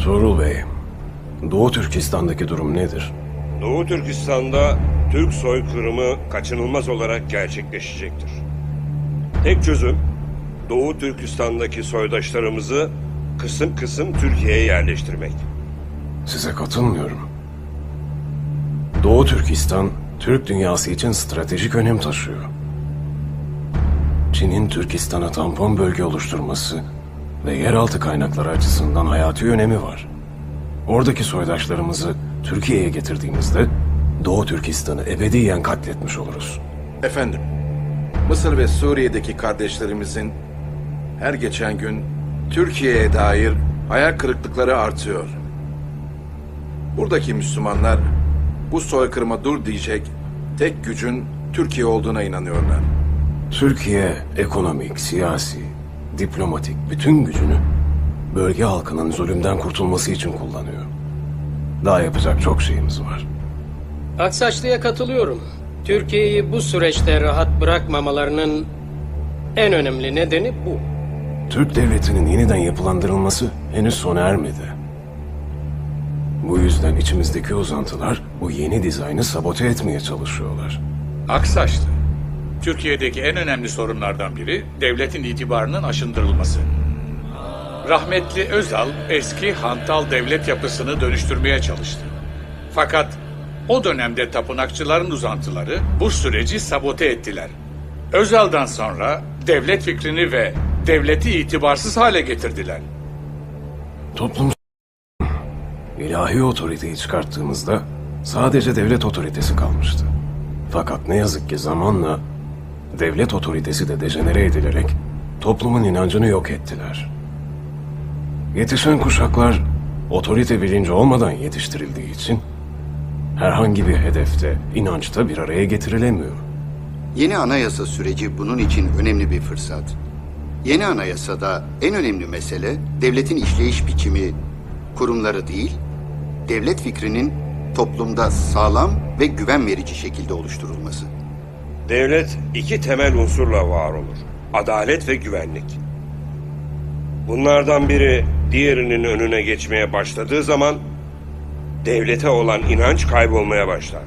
Tuğrul Bey, Doğu Türkistan'daki durum nedir? Doğu Türkistan'da Türk soykırımı kaçınılmaz olarak gerçekleşecektir. Tek çözüm, Doğu Türkistan'daki soydaşlarımızı kısım kısım Türkiye'ye yerleştirmek. Size katılmıyorum. Doğu Türkistan, Türk dünyası için stratejik önem taşıyor. Çin'in Türkistan'a tampon bölge oluşturması ve yeraltı kaynakları açısından hayati önemi var. Oradaki soydaşlarımızı Türkiye'ye getirdiğimizde Doğu Türkistan'ı ebediyen katletmiş oluruz. Efendim, Mısır ve Suriye'deki kardeşlerimizin her geçen gün Türkiye'ye dair hayal kırıklıkları artıyor. Buradaki Müslümanlar bu soykırıma dur diyecek tek gücün Türkiye olduğuna inanıyorlar. Türkiye ekonomik, siyasi, diplomatik bütün gücünü bölge halkının zulümden kurtulması için kullanıyor. Daha yapacak çok şeyimiz var. Aksaçlı'ya katılıyorum. Türkiye'yi bu süreçte rahat bırakmamalarının en önemli nedeni bu. Türk devletinin yeniden yapılandırılması henüz sona ermedi. Bu yüzden içimizdeki uzantılar bu yeni dizaynı sabote etmeye çalışıyorlar. Aksaçlı. Türkiye'deki en önemli sorunlardan biri devletin itibarının aşındırılması. Rahmetli Özal eski hantal devlet yapısını dönüştürmeye çalıştı. Fakat o dönemde tapınakçıların uzantıları bu süreci sabote ettiler. Özal'dan sonra devlet fikrini ve devleti itibarsız hale getirdiler. Toplum ilahi otoriteyi çıkarttığımızda sadece devlet otoritesi kalmıştı. Fakat ne yazık ki zamanla devlet otoritesi de dejenere edilerek toplumun inancını yok ettiler. Yetişen kuşaklar otorite bilinci olmadan yetiştirildiği için herhangi bir hedefte, inançta bir araya getirilemiyor. Yeni anayasa süreci bunun için önemli bir fırsat. Yeni anayasada en önemli mesele devletin işleyiş biçimi, kurumları değil, devlet fikrinin toplumda sağlam ve güven verici şekilde oluşturulması. Devlet iki temel unsurla var olur. Adalet ve güvenlik. Bunlardan biri diğerinin önüne geçmeye başladığı zaman devlete olan inanç kaybolmaya başlar.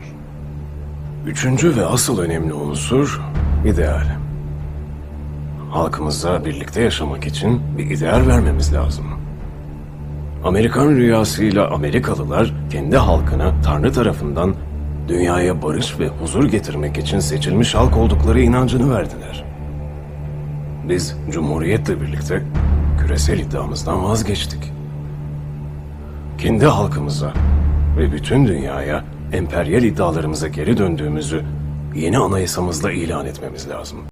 Üçüncü ve asıl önemli unsur ideal. Halkımıza birlikte yaşamak için bir ideal vermemiz lazım. Amerikan rüyasıyla Amerikalılar kendi halkına Tanrı tarafından dünyaya barış ve huzur getirmek için seçilmiş halk oldukları inancını verdiler. Biz Cumhuriyet'le birlikte küresel iddiamızdan vazgeçtik. Kendi halkımıza ve bütün dünyaya emperyal iddialarımıza geri döndüğümüzü yeni anayasamızla ilan etmemiz lazım.